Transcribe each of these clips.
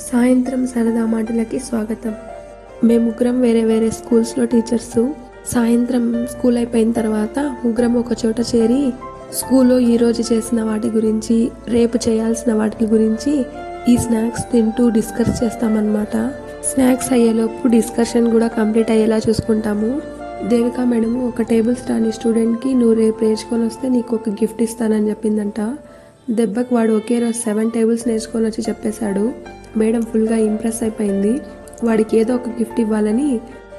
సాయంత్రం సరదా మాటలకి స్వాగతం. మేము ముగ్గురం వేరే వేరే స్కూల్స్లో టీచర్సు. సాయంత్రం స్కూల్ అయిపోయిన తర్వాత ముగ్గురం ఒక చోట చేరి స్కూల్లో ఈరోజు చేసిన వాటి గురించి, రేపు చేయాల్సిన వాటి గురించి ఈ స్నాక్స్ తింటూ డిస్కస్ చేస్తామన్నమాట. స్నాక్స్ అయ్యేలోపు డిస్కషన్ కూడా కంప్లీట్ అయ్యేలా చూసుకుంటాము. దేవిక మేడం ఒక టేబుల్స్ రాని స్టూడెంట్కి నువ్వు రేపు నేర్చుకొని వస్తే నీకు ఒక గిఫ్ట్ ఇస్తానని చెప్పిందంట. దెబ్బకి వాడు ఒకే రోజు 7 టేబుల్స్ నేర్చుకొని వచ్చి చెప్పేశాడు. మేడం ఫుల్గా ఇంప్రెస్ అయిపోయింది. వాడికి ఏదో ఒక గిఫ్ట్ ఇవ్వాలని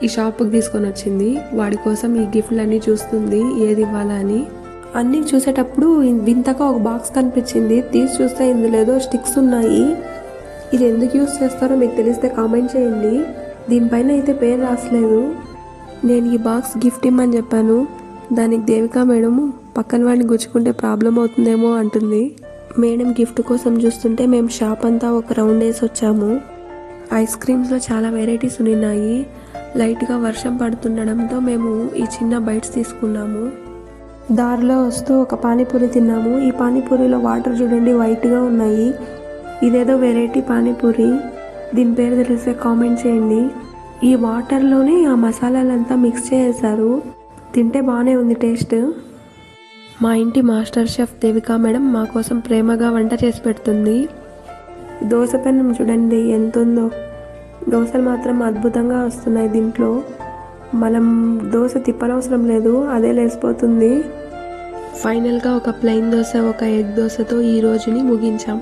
ఈ షాప్కి తీసుకొని వచ్చింది. వాడి కోసం ఈ గిఫ్ట్లన్నీ చూస్తుంది ఏది ఇవ్వాలా అని. అన్నీ చూసేటప్పుడు వింతగా ఒక బాక్స్ కనిపించింది. తీసి చూస్తే ఇందులో ఏదో స్టిక్స్ ఉన్నాయి. ఇది ఎందుకు యూస్ చేస్తారో మీకు తెలిస్తే కామెంట్ చేయండి. దీనిపైన అయితే పేరు రాసలేదు. నేను ఈ బాక్స్ గిఫ్ట్ ఇమ్మని చెప్పాను. దానికి దేవిక మేడము పక్కన వాడిని గుచ్చుకుంటే ప్రాబ్లం అవుతుందేమో అంటుంది. మేడం గిఫ్ట్ కోసం చూస్తుంటే మేము షాప్ అంతా ఒక రౌండ్ వేసి వచ్చాము. ఐస్ క్రీమ్స్లో చాలా వెరైటీస్ ఉన్నాయి. లైట్గా వర్షం పడుతుండడంతో మేము ఈ చిన్న బైట్స్ తీసుకున్నాము. దారిలో వస్తూ ఒక పానీపూరి తిన్నాము. ఈ పానీపూరిలో వాటర్ చూడండి వైట్గా ఉన్నాయి. ఇదేదో వెరైటీ పానీపూరి. దీని పేరు తెలిస్తే కామెంట్ చేయండి. ఈ వాటర్లోనే ఆ మసాలాలంతా మిక్స్ చేసేసారు. తింటే బాగానే ఉంది టేస్ట్. మా ఇంటి మాస్టర్ షెఫ్ దేవిక మేడం మా కోసం ప్రేమగా వంట చేసి పెడుతుంది. దోశ పెనం చూడండి ఎంత ఉందో. దోశలు మాత్రం అద్భుతంగా వస్తున్నాయి దీంట్లో. మనం దోశ తిప్పనవసరం లేదు, అదే లేసిపోతుంది. ఫైనల్గా ఒక ప్లెయిన్ దోశ, ఒక ఎగ్ దోశతో ఈ రోజుని ముగించాం.